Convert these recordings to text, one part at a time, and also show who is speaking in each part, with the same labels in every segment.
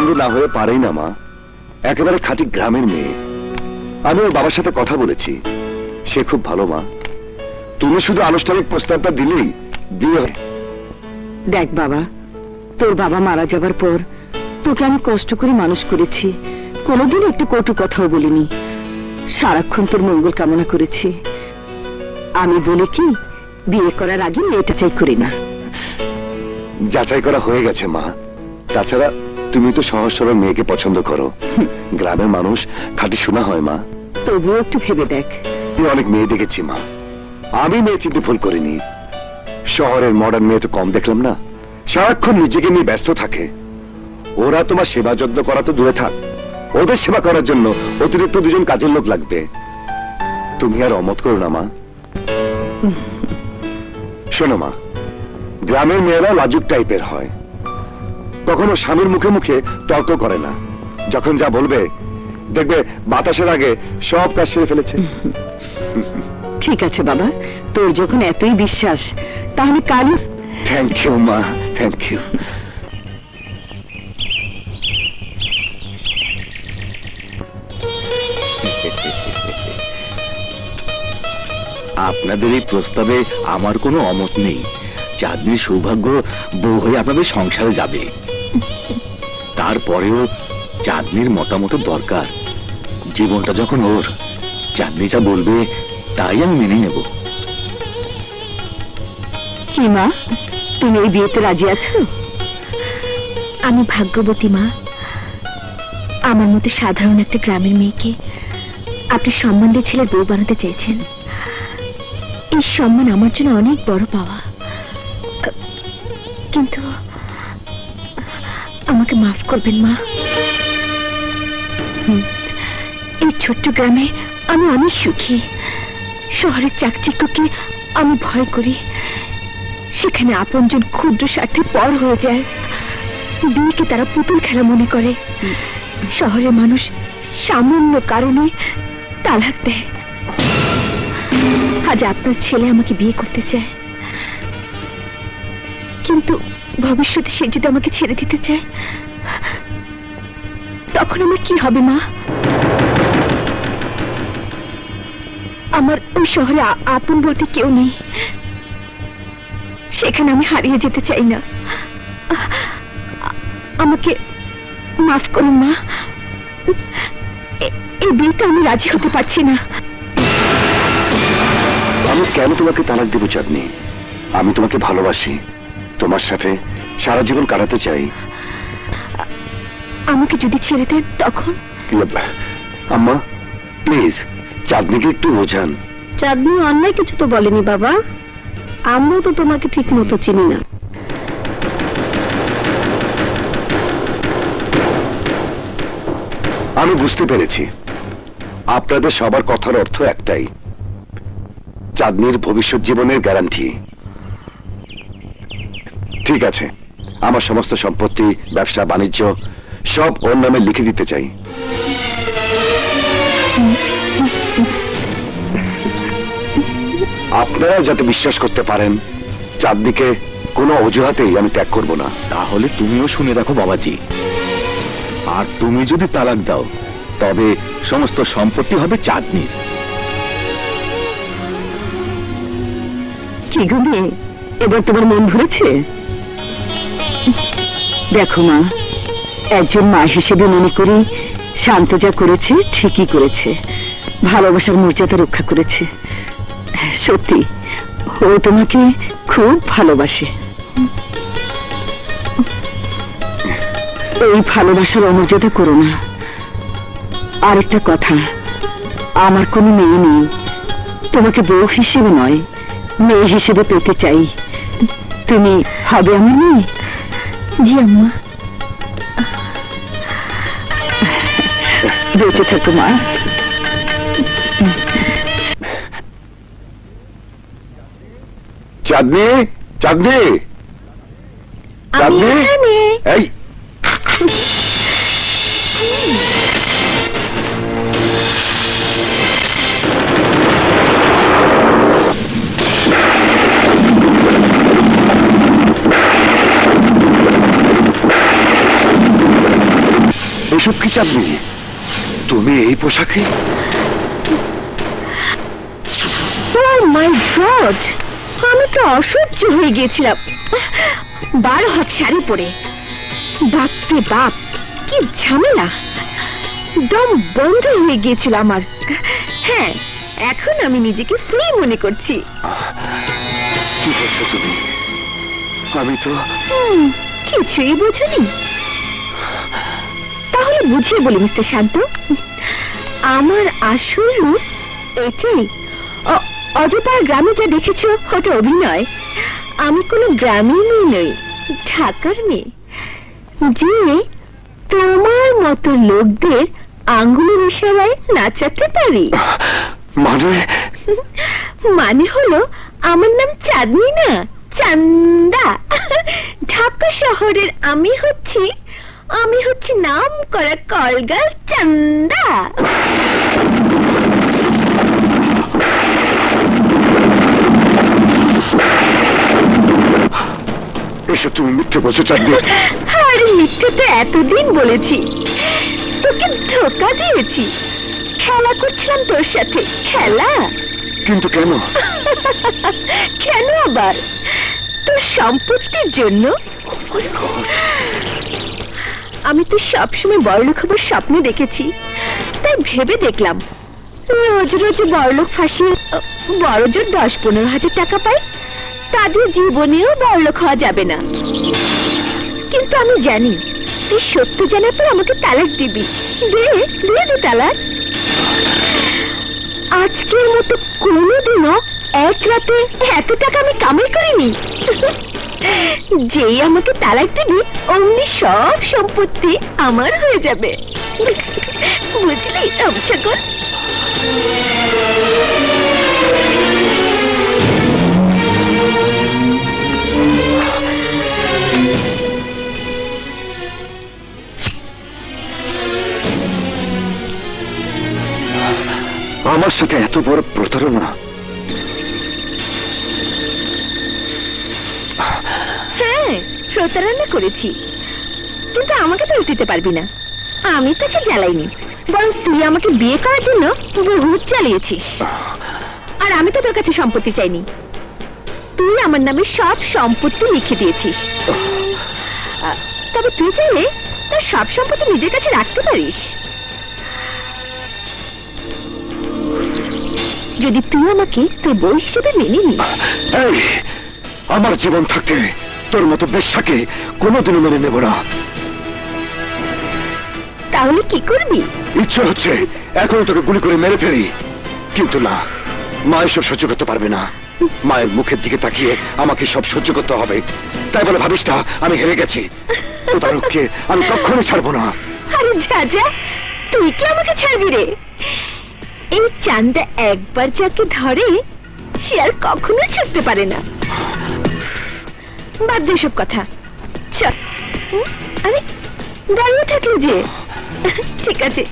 Speaker 1: বলে না হয়ে পারেই না মা, একেবারে খাঁটি গ্রামের মেয়ে। আমি ওর বাবার সাথে কথা বলেছি, সে খুব ভালো মা। তুমি শুধু আনুষ্ঠানিক প্রস্তাবটা দিলেই বিয়ে হবে।
Speaker 2: দেখ বাবা, তোর বাবা মারা যাবার পর তোকে আমি কষ্ট করে মানুষ করেছি, কোনোদিন একটু কটু কথাও বলিনি, সারাক্ষণ তোর মঙ্গল কামনা করেছি। আমি বলি কি, বিয়ে করার আগে মেয়েটা চাই করি না।
Speaker 1: যাচাই করা হয়ে গেছে মা। তাছাড়া তুমি তো সহজ সরল মেয়েকে পছন্দ করো, গ্রামের মানুষ খাঁটি শোনা হয় মা।
Speaker 2: তবুও একটু ভেবে দেখ।
Speaker 1: আমি অনেক মেয়ে দেখেছি মা, আমি মেয়ে চিনতে ভুল করিনি। শহরের মডার্ন মেয়ে তো কম দেখলাম না, সারাক্ষণ নিজেকে নিয়ে ব্যস্ত থাকে। ওরা তোমার সেবা যত্ন করা তো দূরে থাক, ওদের সেবা করার জন্য অতিরিক্ত দুজন কাজের লোক লাগবে। তুমি আর অমত করো না মা। শোনো মা, গ্রামের মেয়েরা লাজুক টাইপের হয়, কখনো স্বামীর মুখে মুখে তর্ক করে না। যখন যা বলবে দেখবে বাতাসের আগে সব কাজ সেরে ফেলেছে।
Speaker 2: ঠিক আছে বাবা, তোর যখন এতই বিশ্বাস, তাহলে কালই।
Speaker 1: থ্যাংক ইউ মা, থ্যাংক ইউ।
Speaker 3: আপনাদের এই প্রস্তাবে আমার কোনো অমত নেই। চাঁদনির সৌভাগ্য বউ হয়ে আপনাদের সংসারে যাবে। তারপরেও চাঁদনির মতামত দরকার। জীবনটা যখন ওর, চাঁদনি যা বলবে তাই আমি মেনে নেব।
Speaker 2: কি মা, তুমি এই বিয়েতে রাজি আছো?
Speaker 4: আমি ভাগ্যবতী মা, আমার মতো সাধারণ একটা গ্রামের মেয়েকে আপনি সম্মানের ছেলের বউ বানাতে চেয়েছেন। এই সম্মান আমার জন্য অনেক বড় পাওয়া, কিন্তু আমাকে মাফ করবেন মা। এই ছোট্ট গ্রামে আমি অনেক সুখী। শহরের চাকচিক্যকে আমি ভয় করি, সেখানে আপনজন ক্ষুদ্র স্বার্থে পর হয়ে যায়। বিয়েকে তারা পুতুল খেলা মনে করে। শহরের মানুষ সামান্য কারণে তালাক দেয়। আজ আপনার ছেলে আমাকে বিয়ে করতে চায়, কিন্তু ভবিষ্যতে সে যদি আমাকে ছেড়ে দিতে চায়, তখন আমার কি হবে মা? আমার ওই শহরে আপন বলতে কেউ নেই, সেখানে আমি হারিয়ে যেতে চাই না। আমাকে মাফ করুন মা, এই বিয়েতে আমি রাজি হতে পারছি না।
Speaker 1: আমি কেন তোমাকে তালাক দেব চাঁদনি? আমি তোমাকে ভালোবাসি, তোমার সাথে সারা জীবন কাটাতে চাই।
Speaker 4: আমাকে যদি ছেড়ে দেন তখন?
Speaker 1: আম্মা প্লিজ, চাঁদনিকে একটু বোঝান।
Speaker 2: চাঁদনি অন্যায় কিছু তো বলেনি বাবা, আমিও তো তোমাকে ঠিক মতো চিনি না।
Speaker 1: আমি বুঝতে পেরেছি, আপনাদের সবার কথার অর্থ একটাই, চাঁদনির ভবিষ্যৎ জীবনের গ্যারান্টি। ঠিক আছে, আমার সমস্ত সম্পত্তি, ব্যবসা বাণিজ্য সব ওর নামে লিখে দিতে চাই। আপনারা যাতে বিশ্বাস করতে পারেন চাঁদনিকে কোনো অজুহাতেই আমি ত্যাগ করব না।
Speaker 3: তাহলে তুমিও শুনে রাখো বাবাজি, আর তুমি যদি তালাক দাও তবে সমস্ত সম্পত্তি হবে চাঁদনির।
Speaker 2: কি গো মেয়ে, এবার তোমার মন ভরেছে? দেখো মা, একজন মা হিসেবে মনে করি শান্ত যা করেছে ঠিকই করেছে, ভালোবাসার মর্যাদা রক্ষা করেছে। সত্যি ও তোমাকে খুব ভালোবাসে। এই ভালোবাসার অমর্যাদা করো না। আরেকটা কথা, আমার কোনো মেয়ে নেই, তোমাকে বউ হিসেবে নয় মেয়ে হিসেবে পেতে চাই। তুমি হবে আমার মেয়ে?
Speaker 4: জি আম্মা।
Speaker 2: বেঁচে থাকো মা।
Speaker 1: চাঁদনি, চাঁদনি, চাঁদনি, এই এসব কি চাপবি? তুমি এই পোশাকে?
Speaker 4: ও মাই গড, আমি তো অসহ্য হয়ে গিয়েছিলাম 12 হাত শাড়ি পরে। বাপরে বাপ, কি ঝামেলা! দম বন্ধ হয়ে গিয়েছিল আমার। হ্যাঁ, এখন আমি নিজেকে ফ্রি মনে করছি।
Speaker 1: কি বলছো তুমি? আমি তো
Speaker 4: কিছুই বুঝুনি? তাহলে বুঝিয়ে বলি মিস্টার শান্ত, আমার আসল রূপ এটাই। অজপাড়া গ্রামে যা দেখেছ ওটা অভিনয়। আমি কোনো গ্রামের মেয়ে নই, ঢাকার মেয়ে, যে তোমার মতো লোকদের আঙ্গুলের ইশারায় নাচাতে পারি। মানে হলো আমার নাম চাঁদনি না, চান্দা। ঢাকা শহরের আমি হচ্ছি নাম করা কলগাল চান্দা।
Speaker 1: এসব তুমি মিথ্যে বলছো চাঁদনি।
Speaker 4: আরে মিথ্যে তো এতদিন বলেছি, তোকে ধোকা দিয়েছি। খেলা করছিলাম তোর সাথে, খেলা।
Speaker 1: কিন্তু কেন?
Speaker 4: কেন আবার? তোর সম্পত্তির জন্য। আমি তো সবসময় বড়লোক হবার স্বপ্ন দেখেছি, তাই ভেবে দেখলাম রোজ রোজ বড়লোক ফাঁসিয়ে বড় জোর 10-15 হাজার টাকা পাই, তাদের জীবনেও বড়লোক হওয়া যাবে না। কিন্তু আমি জানি তুই সত্য জানার পর আমাকে তালাক দিবি। দিয়ে দে তালাক। আজকের মতো কোনোদিনও এক রাতে এত টাকা আমি কামাই করিনি। যেই আমাকে তালাক দিবি অমনি সব সম্পত্তি আমার হয়ে যাবে, বুঝলি ছাগল?
Speaker 1: আমার সাথে এত বড় প্রতারণা!
Speaker 4: হ্যাঁ, প্রতারণা করেছি, কিন্তু আমাকে দোষ দিতে পারবি না। আমি তোকে জ্বালাইনি, বরং তুই আমাকে বিয়ে করার জন্য বহুত জ্বালিয়েছিস। আর আমি তো তোর কাছে সম্পত্তি চাইনি, তুই আমার নামে সব সম্পত্তি লিখে দিয়েছিস। তবে তুই চাইলে তোর সব সম্পত্তি নিজের কাছে রাখতে পারিস, যদি তুই আমাকে তোর বউ হিসেবে মেনে নিস।
Speaker 1: আমার জীবন থাকতে তোর মতো বেশ্যাকে কোনোদিনও মেনে নেব না।
Speaker 4: তাহলে কি করবি?
Speaker 1: ইচ্ছে হচ্ছে এখন তোকে গুলি করে মেরে ফেলি, কিন্তু না, মা এসব সহ্য করতে পারবে না। মায়ের মুখের দিকে তাকিয়ে আমাকে সব সহ্য করতে হবে। তাই বলে ভাবিস না আমি হেরে গেছি। প্রতারককে আমি কখনো ছাড়বো না।
Speaker 4: আরে যা, তুই কি আমাকে ছাড়বি রে? এই চান্দা একবার যাকে ধরে সে আর কখনো ছাড়তে পারে না। বাদ দে সব কথা, চল। আরে দাঁড়িয়ে থাকলে যে? ঠিক আছে,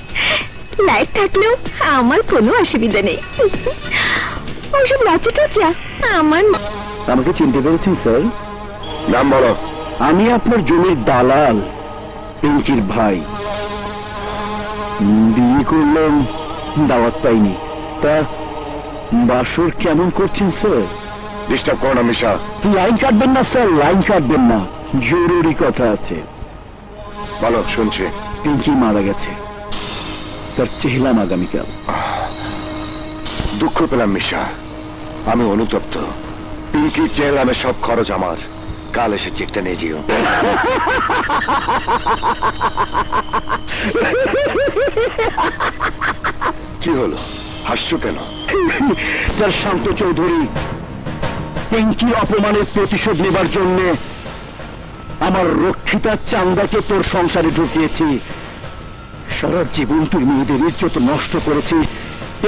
Speaker 4: লাইট থাকলেও আমার কোনো অসুবিধা নেই। ওসব লাচে টাচা আমার।
Speaker 3: আমাকে চিনতে পেরেছেন স্যার?
Speaker 1: নাম বলো।
Speaker 3: আমি আপনার জমির দালাল, পিঙ্কির ভাই। বিয়ে করলাম, দাওয়াত পাইনি। তা বাসর কেমন করছেন স্যার?
Speaker 1: ডিস্টার্ব করো না মিশা।
Speaker 3: লাইন কাটবেন না স্যার, লাইন কাটবেন না, জরুরি কথা আছে।
Speaker 1: বলো, শুনছি।
Speaker 3: পিঙ্কি মারা গেছে, তার চেহলাম আগামীকাল।
Speaker 1: দুঃখ পেলাম মিশা, আমি অনুতপ্ত। পিঙ্কির চেহলামের সব খরচ আমার। কাল এসে চেকটা নিয়ে যেও। কি হলো, হাসছো কেন?
Speaker 3: স্যার শান্ত চৌধুরী, পিঙ্কির অপমানের প্রতিশোধ নেবার জন্য আমার রক্ষিতা চান্দাকে তোর সংসারে ঢুকিয়েছি। সারা জীবন তুই মেয়েদের ইজ্জত নষ্ট করেছিস,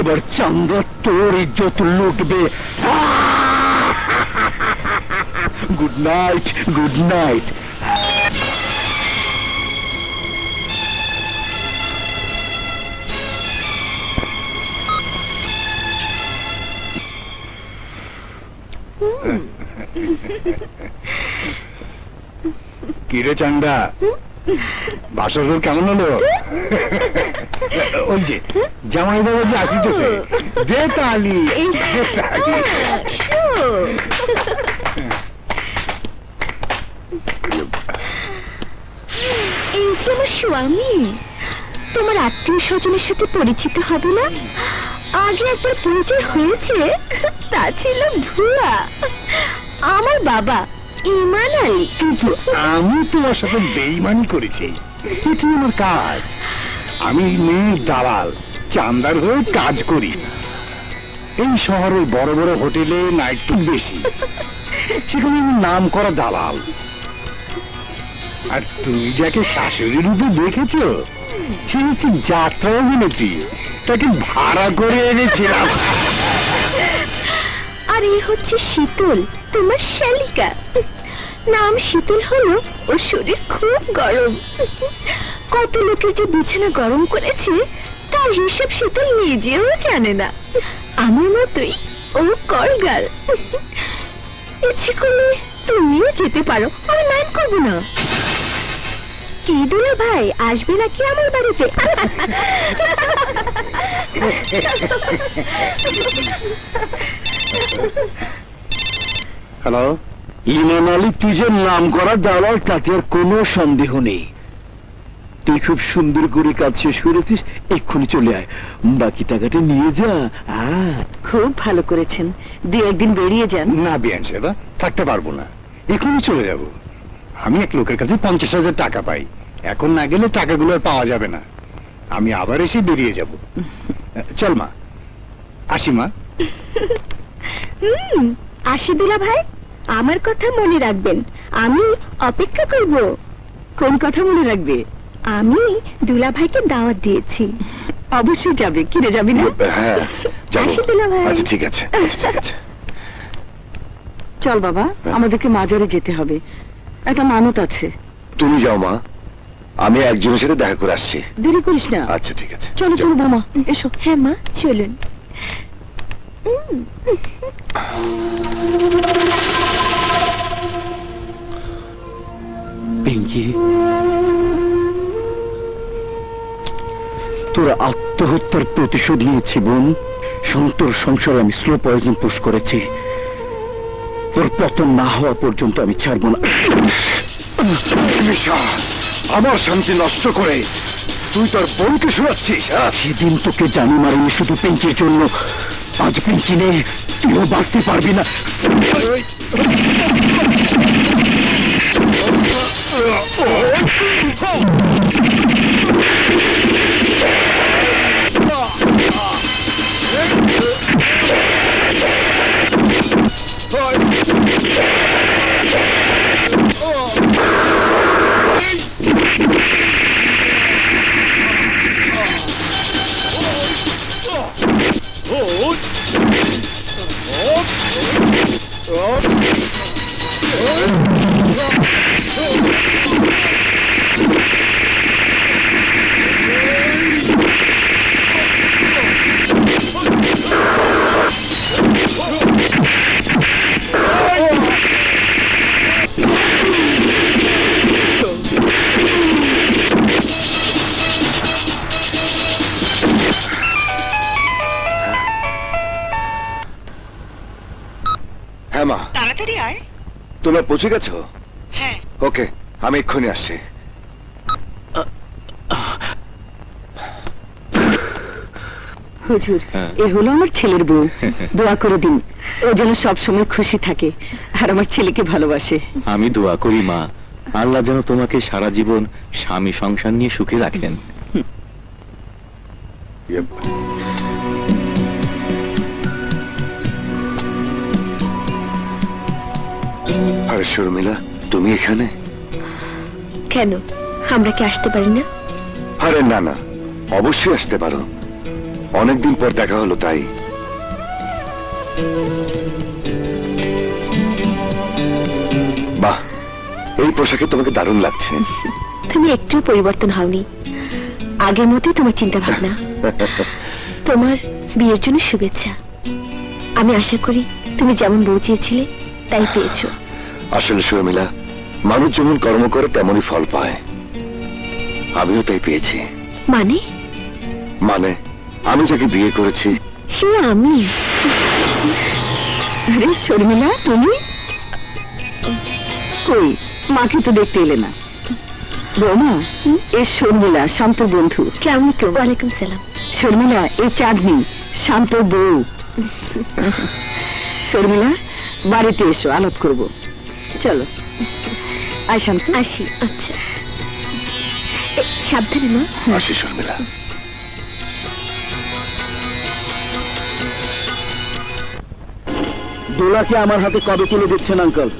Speaker 3: এবার চান্দা তোর ইজ্জত লুটবে। Good night, good night.
Speaker 1: কিরে চান্দা, বাসর ঘর কেমন হলো? ওই যে জামাই বাবা যে আসিতেছে, দে তালি, দে তালি।
Speaker 4: এই যে আমার স্বামী, তোমার আত্মীয় স্বজনের সাথে পরিচিত হবে না? আগে একবার পরিচয় হয়েছে, তা ছিল ভুয়া। আমার বাবা ইমান আলী।
Speaker 1: কিন্তু আমি তোমার সাথে বেইমানি করেছি, এটি আমার কাজ। আমি মেয়ে দালাল, চান্দার হয়ে কাজ করি। এই শহরের বড় বড় হোটেলে নাইট টুক বেশি, সেখানে আমি নাম করা দালাল। আর তুমি যাকে শাশুড়ি রূপে দেখেছো, সে হচ্ছে যাত্রা অভিনেত্রী, তাকে ভাড়া করে এনেছিলাম।
Speaker 4: আর এই হচ্ছে শীতল, তোমার শালিকা। নাম শীতল হলো ওর শরীর খুব গরম। কত লোকের যে বিছানা গরম করেছে তার হিসাব শীতল নিজেও জানে না। আমার মতোই ও করগাল। ইচ্ছে করলে তুমিও যেতে পারো, আমি মাইন্ড করবো না। কি দুলা ভাই আসবে নাকি আমার বাড়িতে?
Speaker 1: হ্যালো,
Speaker 3: ইমান আলী, তুই যে নাম করা দালাল তাতে আর কোনো সন্দেহ নেই। তুই খুব সুন্দর করে কাজ শেষ করেছিস, এক্ষুনি চলে আয়, বাকি টাকাটা নিয়ে যা।
Speaker 2: খুব ভালো করেছেন, দু একদিন বেরিয়ে যান।
Speaker 1: না বিয়ান সাহেবা, থাকতে পারবো না, এখনই চলে যাব। আমি এক লোকের কাছে 50,000 টাকা পাই, এখন না গেলে টাকাগুলো আর পাওয়া যাবে না। আমি আবার এসে বেরিয়ে যাব। চল মা, আসি মা।
Speaker 4: আসি দুলা ভাই, আমার কথা মনে রাখবেন, আমি অপেক্ষা করব।
Speaker 2: কোন কথা মনে রাখবে?
Speaker 4: আমি দুলা ভাইকে দাওয়াত দিয়েছি।
Speaker 2: অবশ্যই যাবে, কিরে যাবি না?
Speaker 1: হ্যাঁ,
Speaker 4: আসি দুলা ভাই।
Speaker 1: আচ্ছা ঠিক আছে, আচ্ছা ঠিক আছে।
Speaker 2: চল বাবা, আমাদেরকে মাজারে যেতে হবে, একটা মানত আছে।
Speaker 1: তুমি যাও মা, আমি একজনের সাথে দেখা করে আসছি।
Speaker 2: দেরি করিস না।
Speaker 1: আচ্ছা ঠিক আছে।
Speaker 2: চলো চলো বৌমা, এসো।
Speaker 4: হ্যাঁ মা, চলুন।
Speaker 3: পিঙ্কি, তোরা আত্মহত্যার প্রতিশোধ নিয়েছি বোন। সন্তোর সংসারে আমি স্লো পয়জন পুশ করেছি, তোর পতন না হওয়া পর্যন্ত আমি ছাড়বো না।
Speaker 1: আমার শান্তি নষ্ট করে তুই তোর বউকে শোনাচ্ছিস?
Speaker 3: সেদিন তোকে জানি মারিনি শুধু পিঙ্কির জন্য, আজ পিঙ্কি নেই, তুইও বাঁচতে পারবি না।
Speaker 1: হ্যাঁ মা,
Speaker 2: তাড়াতাড়ি আয়।
Speaker 1: তোমরা পৌঁছে গেছো?
Speaker 2: হ্যাঁ।
Speaker 1: ওকে, আমি এক্ষুনি আসছি।
Speaker 2: হুজুর, এ হলো আমার ছেলের বউ। দোয়া করে দিন, ও যেন সব সময় খুশি থাকে আর আমার ছেলেকে ভালোবাসে।
Speaker 5: আমি দোয়া করি মা, আল্লাহ যেন তোমাকে সারা জীবন স্বামী সংসার নিয়ে সুখে রাখেন।
Speaker 1: আরে শর্মিলা, তুমি এখানে?
Speaker 4: কেন, আমরা কি আসতে পারি না?
Speaker 1: আরে না না, অবশ্যই আসতে পারো, অনেকদিন পর দেখা হলো তাই। বাহ, এই পোশাকে তোমাকে দারুণ লাগছে।
Speaker 4: তুমি একটু পরিবর্তন হওনি, আগের মতোই তোমার চিন্তা ভাবনা। তোমার বিয়ের জন্য শুভেচ্ছা। আমি আশা করি তুমি যেমন বউ চেয়েছিলে তাই পেয়েছো।
Speaker 1: আসলে শর্মিলা, মানুষ যেমন কর্ম করে তেমনই ফল পায়। আমিও তাই পেয়েছি।
Speaker 4: মানে?
Speaker 1: মানে আমি যাকে বিয়ে করেছি
Speaker 4: সে আমি।
Speaker 2: আরে শর্মিলা, তুমি কই? মাকে তো দেখতে এলে না। বৌমা, এ শর্মিলা, শান্ত বন্ধু।
Speaker 4: কেমন তো? ওয়ালাইকুম সালাম।
Speaker 2: শর্মিলা, এই চাঁদনি, শান্ত বউ। শর্মিলা, বাড়িতে এসো, আলাপ করব। চলো আয় শান্ত।
Speaker 4: আসি। আচ্ছা, সাবধানে মা।
Speaker 1: আসি শর্মিলা।
Speaker 3: দোলাকে আমার হাতে কবে তুলে দিচ্ছেন আঙ্কেল?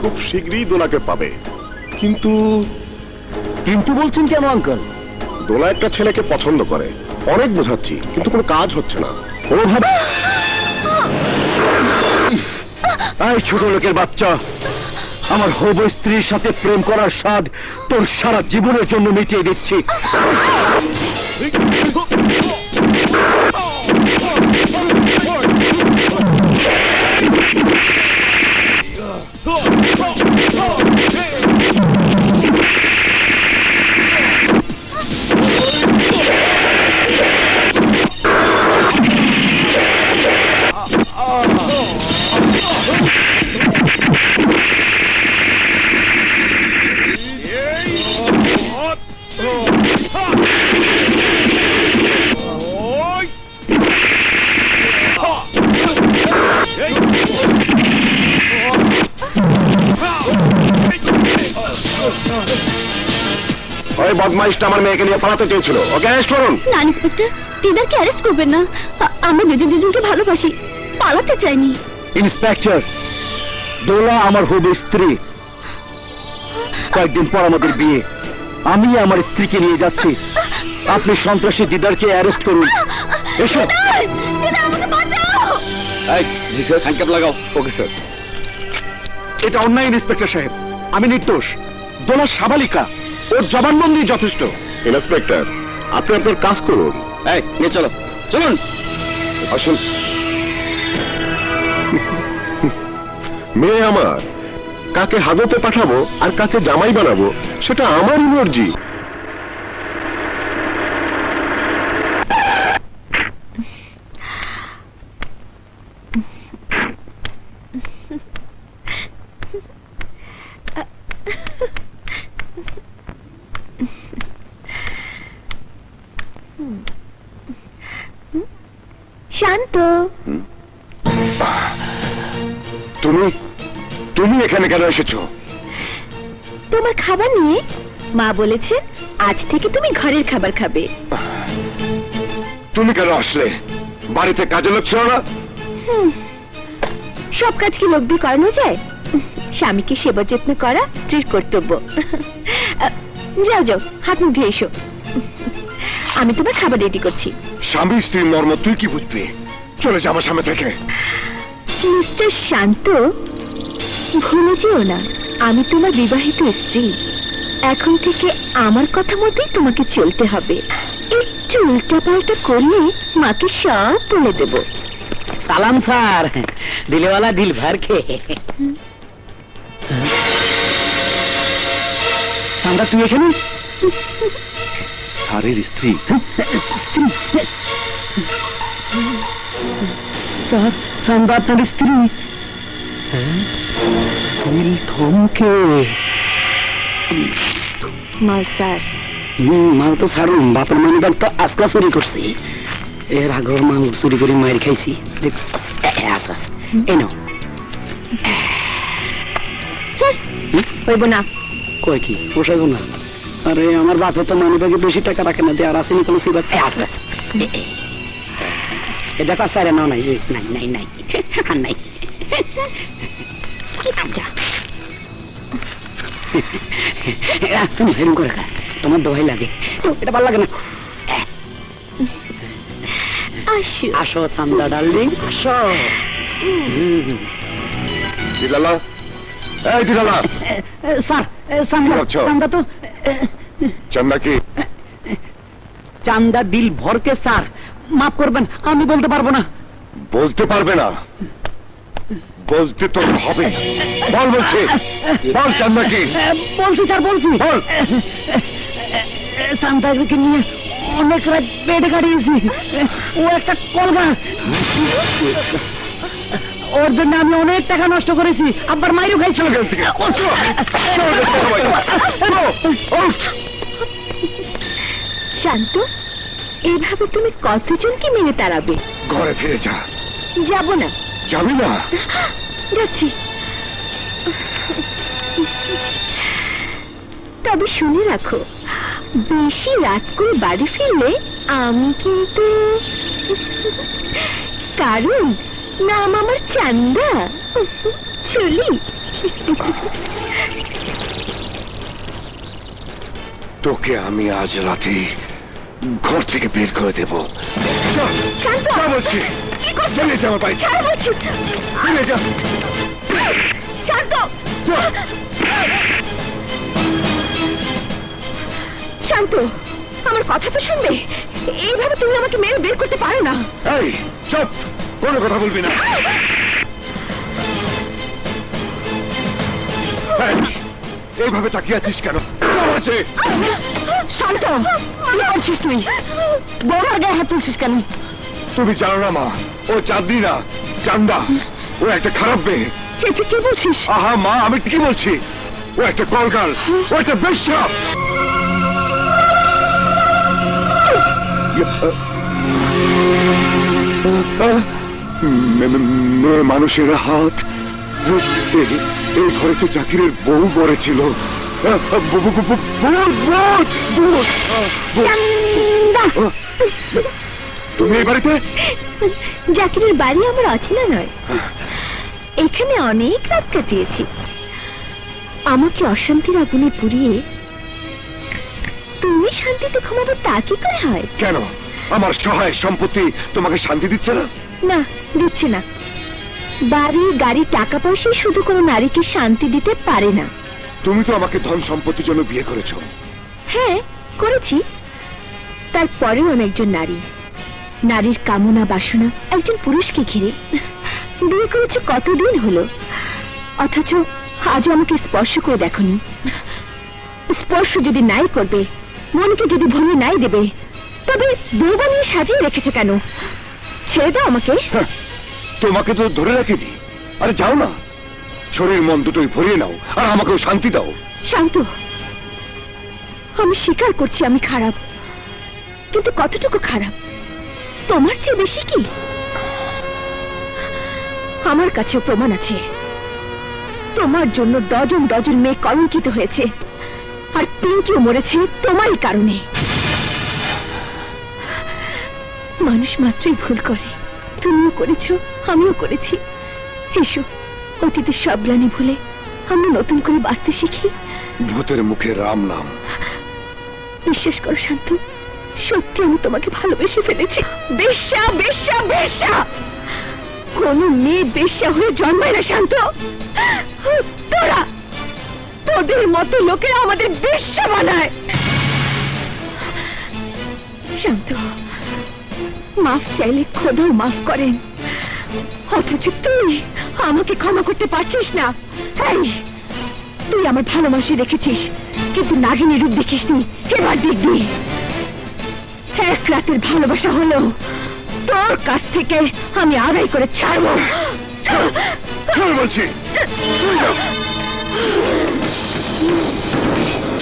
Speaker 1: খুব শীঘ্রই দোলাকে পাবে। কিন্তু
Speaker 3: কিন্তু বলছেন কেন আঙ্কেল?
Speaker 1: দোলা একটা ছেলেকে পছন্দ করে, অনেক বোঝাচ্ছি কিন্তু কোনো কাজ হচ্ছে না।
Speaker 3: ওভাবে এই ছোট লোকের বাচ্চা, আমার হবু স্ত্রীর সাথে প্রেম করার স্বাদ তোর সারা জীবনের জন্য মিটিয়ে দিচ্ছি।
Speaker 1: ওই বদমাইশটা আমার মেয়েকে নিয়ে পালাতে চেয়েছিল, ওকে অ্যারেস্ট করুন।
Speaker 4: না ইন্সপেক্টর, দিদারকে অ্যারেস্ট করবেন না। আমরা দুজনকে ভালোবাসি, পালাতে চাইনি।
Speaker 3: ইন্সপেক্টর, দোলা আমার হবু স্ত্রী। কয়েকদিন পর আমাদের বিয়ে। আমি আমার স্ত্রীকে নিয়ে যাচ্ছি। আপনি সন্ত্রাসী দিদারকে অ্যারেস্ট করুন। এসো।
Speaker 4: দিদা, আমাকে বাঁচাও।
Speaker 3: জি স্যার, হ্যান্ডকাপ লাগাও। Okay sir. এটা অন্যায় ইন্সপেক্টর সাহেব, আমি নির্দোষ। দোলা সাবালিকা, ওর জবানবন্দি যথেষ্ট।
Speaker 1: ইন্সপেক্টর, আপনি আপনার কাজ করুন।
Speaker 3: এই নিয়ে চলো, চলুন।
Speaker 1: আসুন। মেয়ে আমার, কাকে হাজতে পাঠাবো আর কাকে জামাই বানাবো সেটা আমারই মর্জি।
Speaker 4: শান্ত,
Speaker 1: তুমি তুমি এখানে কেন এসেছো?
Speaker 4: তোমার খাবার নিয়ে। মা বলেছেন আজ থেকে তুমি ঘরের খাবার খাবে।
Speaker 1: তুমি কেন আসলে? বাড়িতে কাজে লোক ছিল না?
Speaker 4: সব কাজ কি লোক দিয়ে করানো যায়? স্বামীকে সেবা যত্ন করা স্ত্রীর কর্তব্য। যাও যাও, হাত মুখ ধুয়ে এসো। আমি তোমার খাবার রেডি করছি।
Speaker 1: স্বামী স্ত্রীর মর্ম তুই কি বুঝবি? চলে যা আমার সামনে থেকে।
Speaker 4: মিস্টার শান্ত, ভুলে যেও না আমি তোমার বিবাহিত স্ত্রী। এখন থেকে আমার কথা মতোই তোমাকে চলতে হবে। একটু উল্টাপাল্টা করলে মাকে সব বলে দেব।
Speaker 6: সালাম স্যার, দিলেওয়ালা দিল ভর কে।
Speaker 3: সান্দা, তুই এখানে?
Speaker 5: স্যারের স্ত্রী।
Speaker 3: স্ত্রী? স্যার, সান্দা আপনার স্ত্রী? দিল থমকে।
Speaker 4: মাল স্যার।
Speaker 6: মাল তো সারুন, বাপের মানিব্যাগ তো আজকা চুরি করছি। এর আগর মাল চুরি করে মায়ের খাইছি।
Speaker 4: হইব না।
Speaker 6: কয় কি পোষাইব না? আরে আমার বাপে তো মানিব্যাগে বেশি টাকা রাখে না, আর আসেনি কোনো সিবাস। এ দেখো স্যার, না নাই নাই নাই নাই আর নাই। তুমি হেরুম করে খা, তোমার দোহাই লাগে। এটা ভালো লাগে না।
Speaker 4: আসো
Speaker 6: আসো সান্দা ডার্লিং, আসো।
Speaker 1: দিলালা, এই দিলালা।
Speaker 6: স্যার, সান্দা সান্দা তো
Speaker 1: চান্দা কি?
Speaker 6: চান্দা দিল ভরকে। স্যার মাফ করবেন, আমি বলতে পারবো না।
Speaker 1: বলতে পারবে না? বলতে তো হবে। বল বলছি, বল চান্দা কি?
Speaker 6: বলছি স্যার, বলছি।
Speaker 1: বল।
Speaker 6: শান্তাকে নিয়ে অনেক রাত পেটে কাটিয়েছি। ও একটা কলগা, ওর জন্য আমি অনেক টাকা নষ্ট করেছি, আবার মাইরও খাইছি।
Speaker 4: শান্ত, এইভাবে তুমি কতজনকে মেনে তাড়াবে?
Speaker 1: ঘরে ফিরে যা।
Speaker 4: যাব না।
Speaker 1: যাবি না?
Speaker 4: যাচ্ছি। তবে শুনে রাখো, বেশি রাত করে বাড়ি ফিরলে আমি কিন্তু, কারণ নাম আমার চান্দা। চলি।
Speaker 1: তোকে আমি আজ রাতে ঘর থেকে বের করে দেব।
Speaker 4: শান্ত,
Speaker 1: বলছি
Speaker 4: কি করছো?
Speaker 1: চলে যা আমার বাড়ি।
Speaker 4: ছাড়ো বলছি।
Speaker 1: চলে যা।
Speaker 4: শান্ত, শান্ত, আমার কথা তো শুনবে। এইভাবে তুমি আমাকে মেরে বের করতে পারো না।
Speaker 1: এই চুপ, কোনো কথা বলবি না। এই, এইভাবে তাকিয়ে আছিস কেন? আছে
Speaker 2: শান্ত, কি করছিস তুই? বৌমার গায়ে হাত তুলছিস কেন?
Speaker 1: তুমি জানো না মা, ও চাঁদনি না, চান্দা। ও একটা খারাপ মেয়ে।
Speaker 2: তুই কি বলছিস?
Speaker 1: আহা মা, আমি ঠিকই বলছি। ও একটা কলগাল, ও একটা বেশ্যা। মেয়ে মানুষের হাত। এই ঘরে তো জাকিরের বউ মরেছিল। তুমি এই বাড়িতে?
Speaker 4: জাকিরের বাড়ি আমার অচেনা নয়, এখানে অনেক রাত কাটিয়েছি। আমাকে অশান্তির আগুনে পুড়িয়ে তুমি শান্তিতে ঘুমাবো, তা কি করে হয়?
Speaker 1: কেন আমার সহায় সম্পত্তি তোমাকে শান্তি দিচ্ছে না?
Speaker 4: না, দিচ্ছে না। বাড়ি গাড়ি টাকা পয়সাই শুধু কোনো নারীকে শান্তি দিতে পারে না।
Speaker 1: তুমি তো আমাকে ধন সম্পত্তির জন্য বিয়ে করেছো।
Speaker 4: হ্যাঁ, করেছি। তারপরেও আমি একজন নারী। নারীর কামনা বাসনা একজন পুরুষকে ঘিরে। বিয়ে করেছো কতদিন হলো, অথচ আজও আমাকে স্পর্শ করে দেখোনি। স্পর্শ যদি নাই করবে, মনকে যদি ভুলে নাই দেবে, তবে বউ বানিয়ে সাজিয়ে রেখেছো কেন? ছেড়ে দাও আমাকে।
Speaker 1: তোমাকে তো ধরে রেখেছি। আরে যাও না, শরীর মন দুটোই ভরিয়ে নাও আর আমাকেও শান্তি দাও।
Speaker 4: শান্ত, আমি স্বীকার করছি আমি খারাপ, কিন্তু কতটুকু খারাপ? তোমার চেয়ে বেশি কি? আমার কাছেও প্রমাণ আছে। তোমার জন্য ডজন ডজন মেয়ে কলঙ্কিত হয়েছে, আর পিঙ্কিও মরেছে তোমারই কারণে। মানুষ মাত্রই ভুল করে, তুমিও করেছো, আমিও করেছি। এসো, অতীতের সব গ্লানি ভুলে আমরা নতুন করে বাঁচতে শিখি।
Speaker 1: ভূতের মুখে রাম নাম।
Speaker 4: বিশ্বাস করো শান্ত, সত্যি আমি তোমাকে ভালোবেসে ফেলেছি। বেশ্যা, বেশ্যা, বেশ্যা! কোন মেয়ে বেশ্যা হয়ে জন্মায় না শান্ত। তোরা, তোদের মতো লোকেরা আমাদের বেশ্যা বানায়। শান্ত, মাফ চাইলে খোদাও মাফ করেন, অথচ তুই আমাকে ক্ষমা করতে পারছিস না। এই, তুই আমার ভালোবাসি রেখেছিস, কিন্তু নাগিনী রূপ দেখিসনি। এবার দেখবি। এক রাতের ভালোবাসা হলো তোর কাছ থেকে আমি আদায় করে ছাড়বো।
Speaker 1: বলছি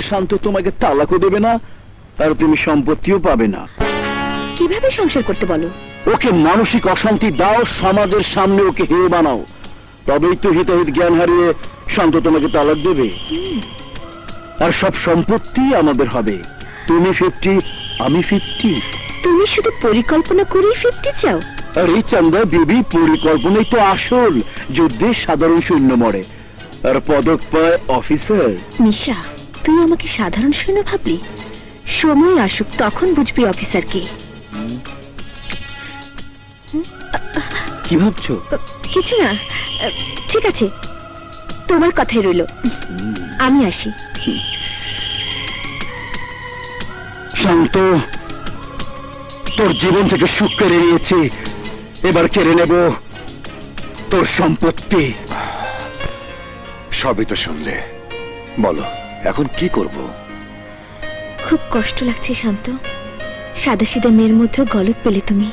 Speaker 3: শান্ত তোমাকে তালাকও দেবে না, আর তুমি সম্পত্তিও পাবে না।
Speaker 4: কিভাবে সংসার করতে বলো?
Speaker 3: ওকে মানসিক অশান্তি দাও, সমাজের সামনে ওকে হেয় বানাও, তবেই তো হিতাহিত জ্ঞান হারিয়ে শান্ত তোমাকে তালাক দেবে। আর সব সম্পত্তি আমাদের হবে। তুমি 50, আমি 50।
Speaker 4: তুমি শুধু পরিকল্পনা করেই 50 চাও?
Speaker 3: আর এই চান্দা বেবি, পরিকল্পনাই তো আসল। যুদ্ধে সাধারণ সৈন্য মরে, আর পদক পায় অফিসার।
Speaker 4: নিশা, তুই আমাকে সাধারণ সৈন্য ভাবলি? সময় আসুক, তখন বুঝবি অফিসার কে।
Speaker 3: কি ভাবছো?
Speaker 4: কিছু না। ঠিক আছে, তোমার কথাই রইল। আমি আসি।
Speaker 3: শান্ত, তোর জীবন থেকে সুখ কেড়ে নিয়েছি, এবার কেড়ে নেব তোর সম্পত্তি।
Speaker 1: সবই তো শুনলে, বলো এখন কি করব?
Speaker 4: খুব কষ্ট লাগছে শান্ত। সাদাসিধা মেয়ের মধ্যে গলত পেলে তুমি।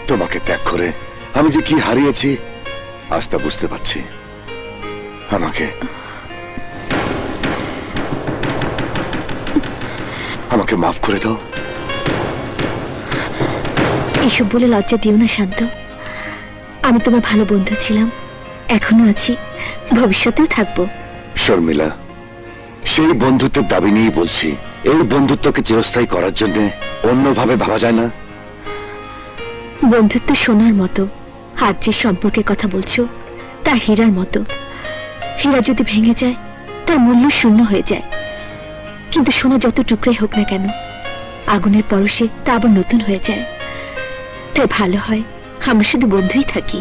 Speaker 1: তোমাকে ত্যাগ করে আমি যে কি হারিয়েছি আজ তা বুঝতে পারছি। আমাকে আমাকে মাফ করে দাও।
Speaker 4: এসব বলে লজ্জা দিও না শান্ত। আমি তোমার ভালো বন্ধু ছিলাম, এখনো আছি, ভবিষ্যতেও থাকবো।
Speaker 1: শর্মিলা, সেই বন্ধুত্বের দাবি নিয়েই বলছি। এই বন্ধুত্বকে চিরস্থায়ী করার জন্য অন্যভাবে ভাবা যায় না?
Speaker 4: বন্ধুত্ব সোনার মতো, আজ যে সম্পর্কের কথা বলছো তা হীরার মতো। হীরা যদি ভেঙে যায় তার মূল্য শূন্য হয়ে যায়, কিন্তু সোনা যত টুকরাই হোক না কেন আগুনের পরশে তা আবার নতুন হয়ে যায়। তাই ভালো হয় আমরা শুধু বন্ধুই থাকি।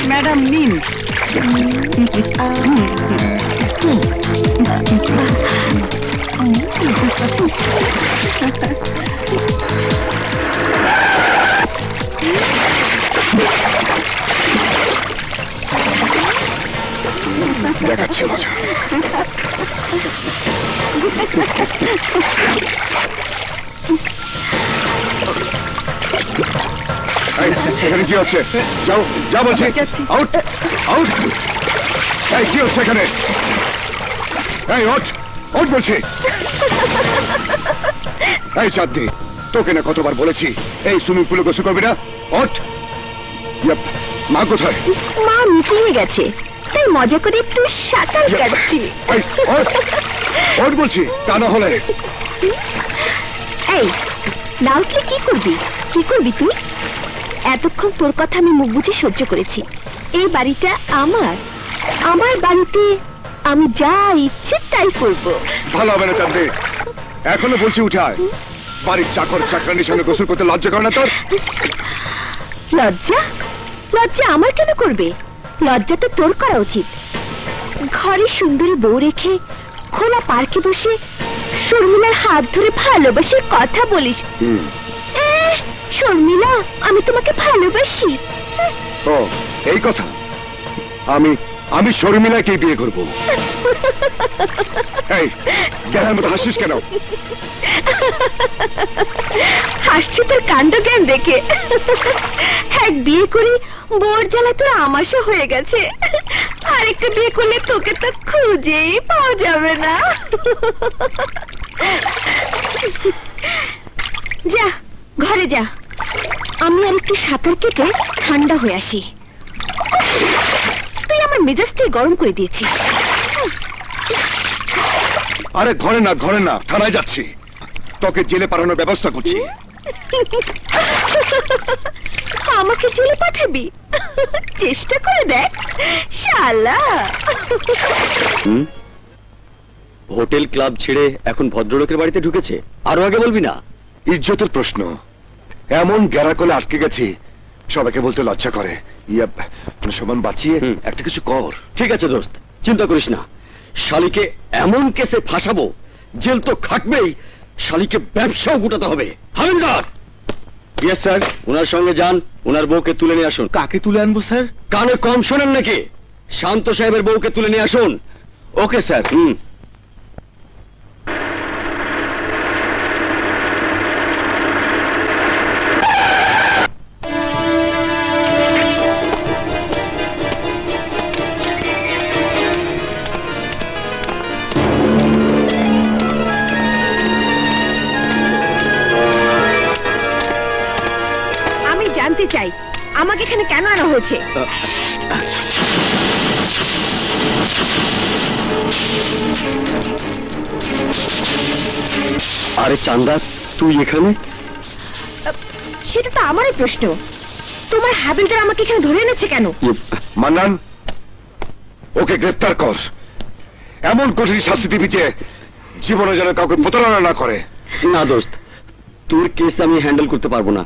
Speaker 2: ম্যাডাম নিন।
Speaker 1: দেখাচ্ছি মজা। এখানে কি হচ্ছে? যাও যাও বলছি। Out out. এই কি হচ্ছে এখানে? এই ওঠ ওঠ বলছি। এই চাঁদনি, তোকে না কতবার বলেছি এই সুইমিং পুলে গোসল করবি না? ওঠ। মা কোথায়?
Speaker 4: মা মিটিংয়ে গেছে, তাই মজা করে একটু সাঁতার কাটছি।
Speaker 1: এই ওঠ ওঠ বলছি, তা না হলে।
Speaker 4: এই না উঠলে কি করবি? কি করবি তুই? এতক্ষণ তোর কথা আমি মুখ বুঝে সহ্য করেছি। এই বাড়িটা আমার, আমার বাড়িতে আমি যা ইচ্ছে তাই করব।
Speaker 1: ভালো হবে না চাঁদনি, এখনো বলছি উঠে আয়। বাড়ির চাকর চাকরানির সঙ্গে গোসল করতে লজ্জা করে না তোর?
Speaker 4: লজ্জা? লজ্জা আমার কেন করবে? লজ্জা তো তোর করা উচিত। ঘরে সুন্দরী বউ রেখে খোলা পার্কে বসে শর্মিলার হাত ধরে ভালোবাসে কথা বলিস। শর্মিলা, আমি তোমাকে ভালোবাসি।
Speaker 1: ও এই কথা? আমি আমি শর্মিলাকে বিয়ে করব। এই দেখার মতো হাসিস কেন?
Speaker 4: হাসছি তোর কাণ্ড জ্ঞান দেখে। এক বিয়ে করি বোর জ্বালা তোর আমাশা হয়ে গেছে, আরেকটা বিয়ে করলে তোকে তো খুঁজেই পাওয়া যাবে না। যা ঘরে যা, আমি আর একটু সাঁতার কেটে ঠান্ডা হয়ে আসি। তুই আমার মেজাজটাই গরম করে দিয়েছিস।
Speaker 1: আরে ঘরে না ঘরে না, থানায় যাচ্ছি। তোকে জেলে পাঠানোর ব্যবস্থা করছি।
Speaker 4: আমাকে জেলে পাঠাবি? চেষ্টা করে দেখ শালা।
Speaker 3: হোটেল ক্লাব ছেড়ে এখন ভদ্রলোকের বাড়িতে ঢুকেছে, আরো আগে বলবি না?
Speaker 1: ইজ্জতের প্রশ্ন। এমন গ্যারাকলে আটকে গেছি, সবাইকে বলতে লজ্জা করে। সমান বাঁচিয়ে একটা কিছু কর।
Speaker 3: ঠিক আছে দোস্ত, চিন্তা করিস না। শালিকে এমন কেসে ফাঁসাবো, জেল তো খাটবেই, শালিকে ব্যবসাও গুটাতে হবে। হাবিলদার! Yes sir. ওনার সঙ্গে যান, ওনার বউকে তুলে নিয়ে আসুন।
Speaker 5: কাকে তুলে আনবো স্যার?
Speaker 3: কানে কম শোনেন নাকি? শান্ত সাহেবের বউকে তুলে নিয়ে আসুন।
Speaker 5: Okay sir.
Speaker 4: জানতে চাই আমাকে এখানে কেন আনা হয়েছে?
Speaker 3: আরে চান্দা, তুই এখানে?
Speaker 4: সেটা তো আমারই প্রশ্ন। তোমার হাবিলদার আমাকে এখানে ধরে এনেছে কেন?
Speaker 1: মান্নান, ওকে গ্রেফতার কর। এমন কঠিন শাস্তি দিবি যে জীবনে যেন কাউকে প্রতারণা না করে।
Speaker 3: না দোস্ত, তোর কেস আমি হ্যান্ডেল করতে পারবো না।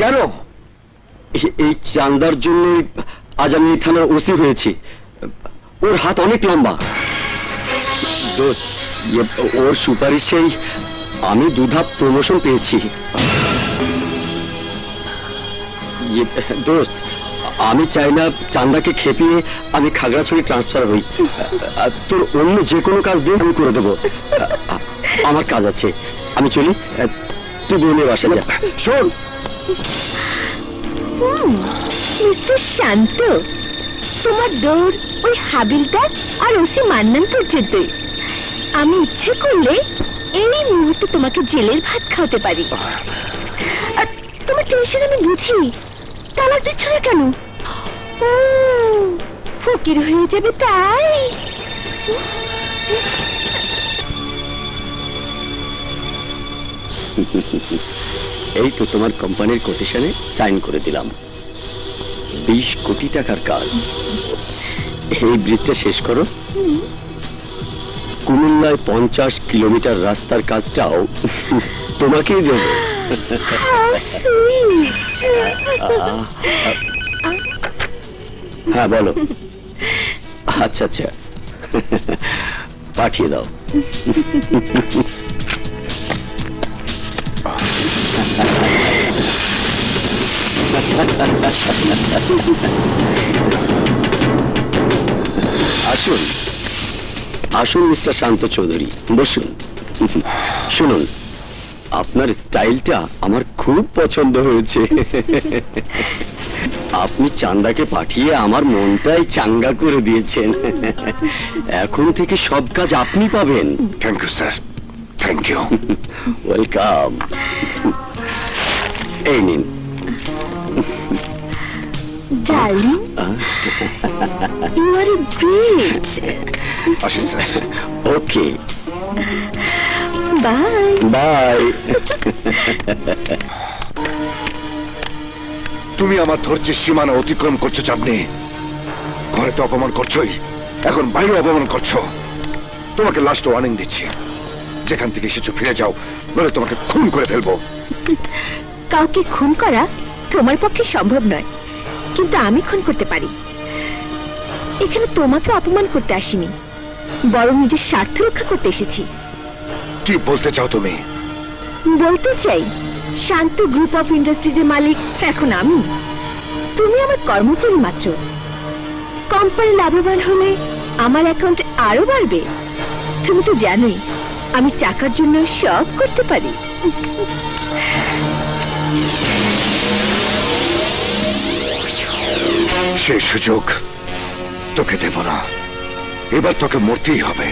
Speaker 1: কেন?
Speaker 3: এই চান্দার জন্যই আজ আমি এই থানার ওসি হয়েছি। ওর হাত অনেক লম্বা দোস্ত। ওর সুপারিশেই আমি 2 ধাপ প্রমোশন পেয়েছি। দোস্ত, আমি চাই না চান্দাকে খেপিয়ে আমি খাগড়াছড়ি ট্রান্সফার হই। তোর অন্য যে কোনো কাজ দিয়ে আমি করে দেবো। আমার কাজ আছে, আমি চলি। তুই বোনের বাসা যা।
Speaker 1: শোন
Speaker 4: মিস্টার শান্ত, তোমার দৌড় ওই হাবিলদার আর ওসি মান্নান পর্যন্তই। আমি ইচ্ছে করলে এই মুহূর্তে তোমাকে জেলের ভাত খাওয়াতে পারি। আর তোমার টেনশন আমি বুঝি, তালাক দিচ্ছ না কেন? ও, ফকির হয়ে যাবে তাই?
Speaker 3: এই তো তোমার কোম্পানির কোটেশনে সাইন করে দিলাম। 20 কোটি টাকার কাজ। এই ব্রিজটা শেষ করো। কুমিল্লায় 50 কিলোমিটার রাস্তার কাজটাও তোমাকেই দেব। হ্যাঁ বলো। আচ্ছা আচ্ছা, পাঠিয়ে দাও। আসুন আসুন মিস্টার শান্ত চৌধুরী, বসুন। শুনুন, আপনার স্টাইলটা আমার খুব পছন্দ হয়েছে। আপনি চান্দাকে পাঠিয়ে আমার মনটাই চাঙ্গা করে দিয়েছেন। এখন থেকে সব কাজ আপনি পাবেন।
Speaker 1: Thank you sir, thank you.
Speaker 3: Welcome. এই নিন।
Speaker 4: Darling, you are great.
Speaker 1: আসি স্যার।
Speaker 3: Okay,
Speaker 4: bye
Speaker 3: bye.
Speaker 1: তুমি আমার ধৈর্যের সীমানা অতিক্রম করছো চাঁদনি। ঘরে তো অপমান করছোই, এখন বাইরে অপমান করছো। তোমাকে লাস্ট ওয়ার্নিং দিচ্ছি, যেখান থেকে এসেছো ফিরে যাও, নইলে তোমাকে খুন করে ফেলবো।
Speaker 4: কাউকে খুন করা তোমার পক্ষে সম্ভব নয়, কিন্তু আমি খুন করতে পারি। এখানে তোমাকে অপমান করতে আসিনি, বরং নিজের স্বার্থ রক্ষা করতে এসেছি।
Speaker 1: কি বলতে চাও তুমি?
Speaker 4: বলতে চাই, শান্ত গ্রুপ অফ ইন্ডাস্ট্রিজের মালিক এখন আমি। তুমি আমার কর্মচারী মাত্র। কোম্পানি লাভবান হলে আমার অ্যাকাউন্ট আরো বাড়বে। তুমি তো জানোই আমি টাকার জন্য সব করতে পারি।
Speaker 1: সেই সুযোগ তোকে দেব না, এবার তোকে মরতেই হবে।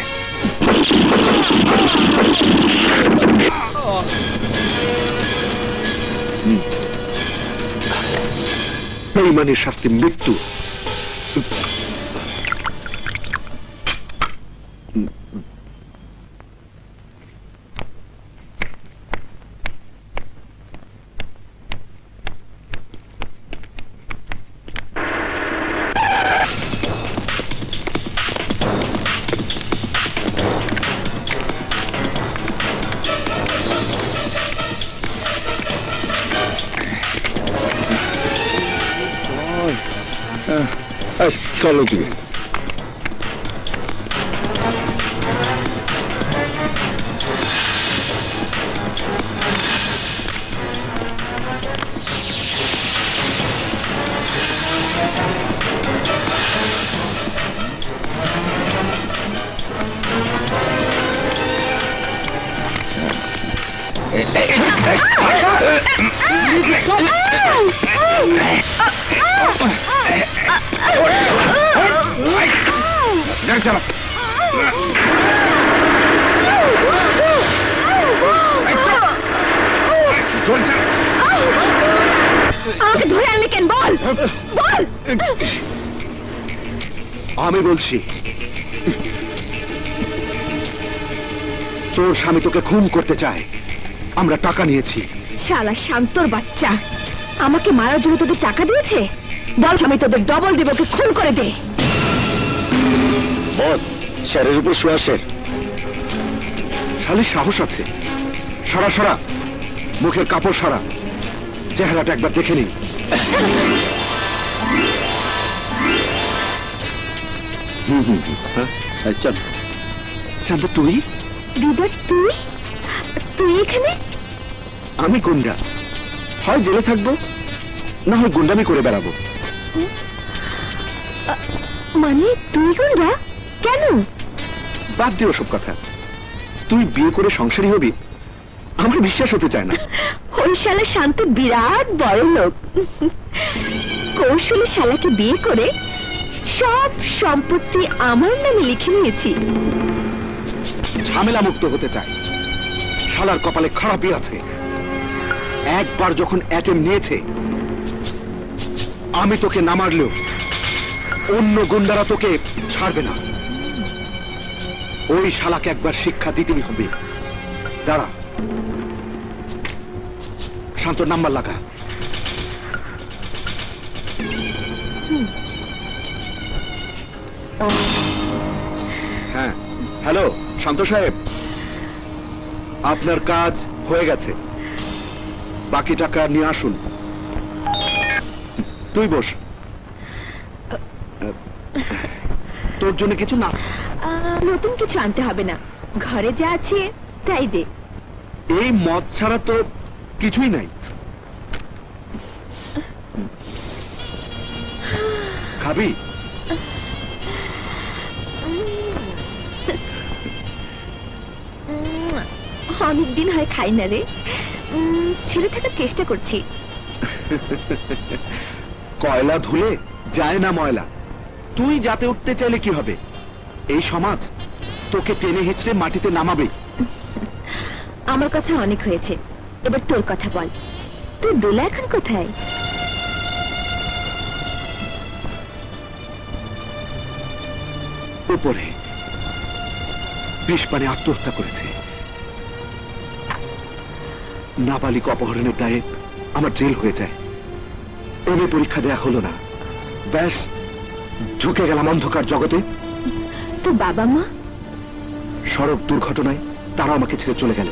Speaker 1: বেঈমানের শাস্তি মৃত্যু। চলো তুমি।
Speaker 4: আমাকে ধরে আনলে কেন? বল বল।
Speaker 1: আমি বলছি, তোর স্বামী তোকে খুন করতে চায়, আমরা টাকা নিয়েছি।
Speaker 4: শালা শান্তর বাচ্চা, আমাকে মারার জন্য তোদের টাকা দিয়েছে? বল আমি তোদের ডবল দিব, ওকে খুন করে দে।
Speaker 1: বস, শেরের উপর শোয়া শের। শালির সাহস আছে। সারা সারা মুখের কাপড় সারা, চেহারাটা একবার দেখে নিই।
Speaker 5: চল।
Speaker 1: চাঁদ, তুই?
Speaker 4: দিদা তুই তুই এখানে?
Speaker 1: আমি গুন্ডা, হয় জেলে থাকবো, না হয় গুন্ডামি করে বেড়াবো।
Speaker 4: মানে তুই গুন্ডা? কেন?
Speaker 1: বাদ দিও সব কথা। তুই বিয়ে করে সংসারী হবি, আমার বিশ্বাস হতে চায় না।
Speaker 4: ওই শালা শান্ত বিরাট বড় লোক, কৌশলী শালাকে বিয়ে করে সব সম্পত্তি আমার নামে লিখে নিয়েছি।
Speaker 1: ঝামেলা মুক্ত হতে চায়। শালার কপালে খারাপই আছে। একবার যখন অ্যাটেম নিয়েছে, আমি তোকে না মারলেও অন্য গুন্ডারা তোকে ছাড়বে না। ওই শালাকে একবার শিক্ষা দিতেই হবে। দাঁড়া, শান্তর নাম্বার লাগা। হ্যাঁ, হ্যালো শান্ত সাহেব, আপনার কাজ হয়ে গেছে, বাকি টাকা নিয়ে আসুন। তুই বস, তোর জন্য কিছু না।
Speaker 4: নতুন কিছু আনতে হবে না, ঘরে যা আছে তাই দে।
Speaker 1: এই মদ ছাড়া তো কিছুই নাই। খাবি?
Speaker 4: অনেকদিন হয় খাই না রে, ছেড়ে থাকার চেষ্টা করছি।
Speaker 1: কয়লা ধুলে যায় না ময়লা। তুই যাতে উঠতে চাইলে কি হবে? এই সমাজ তোকে টেনে হিচড়ে মাটিতে নামাবে।
Speaker 4: আমার কথা অনেক হয়েছে, এবার তোর কথা বল। তুই দোলা এখন কোথায়?
Speaker 1: উপরে বিষ পানে আত্মহত্যা করেছে। নাবালিক অপহরণের দায়ে আমার জেল হয়ে যায়। এমএ পরীক্ষা দেয়া হলো না, ব্যাস ঢুকে গেলাম অন্ধকার জগতে।
Speaker 4: তো বাবা মা?
Speaker 1: সড়ক দুর্ঘটনায় তারা আমাকে ছেড়ে চলে গেল।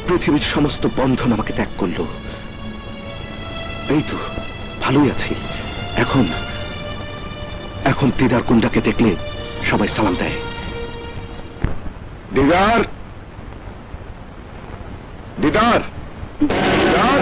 Speaker 1: পৃথিবীর সমস্ত বন্ধন আমাকে ত্যাগ করলো। এই তো ভালোই আছি। এখন এখন দিদার কুন্ডাকে দেখলে সবাই সালাম দেয়। দিদার, দিদার, দিদার।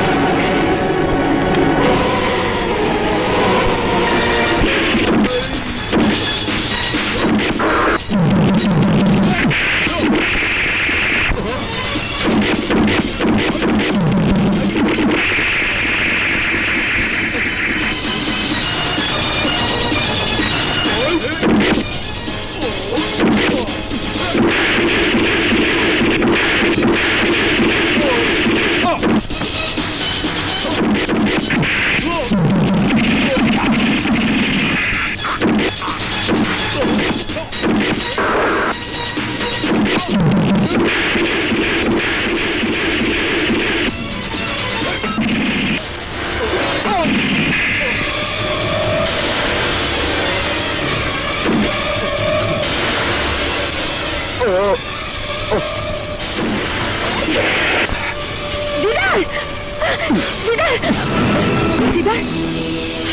Speaker 4: দিদার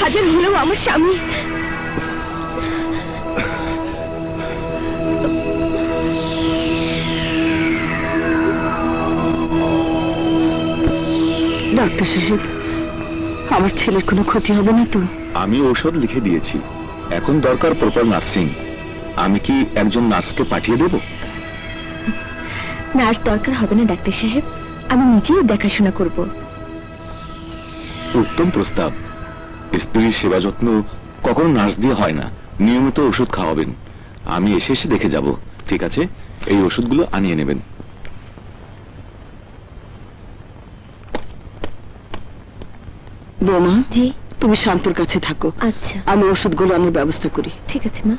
Speaker 4: হাজার হলেও আমার স্বামী।
Speaker 2: ডাক্তার সাহেব, আমার ছেলের কোনো ক্ষতি হবে না তো?
Speaker 5: আমি ঔষধ লিখে দিয়েছি, এখন দরকার প্রপার নার্সিং। আমি কি একজন নার্সকে পাঠিয়ে দেব?
Speaker 4: নার্স দরকার হবে না ডাক্তার সাহেব, আমি নিজেই দেখাশোনা করব।
Speaker 5: উত্তম প্রস্তাব। স্ত্রীর সেবা যত্ন কখনো নার্স দিয়ে হয় না, নিয়মিত ওষুধ খাওয়াবেন। আমি এসে এসে দেখে যাব। ঠিক আছে, এই ওষুধগুলো আনিয়ে নেবেন।
Speaker 2: বৌমা,
Speaker 4: জি।
Speaker 2: তুমি শান্তর কাছে থাকো,
Speaker 4: আচ্ছা
Speaker 2: আমি ওষুধগুলো আনার ব্যবস্থা করি।
Speaker 4: ঠিক আছে মা।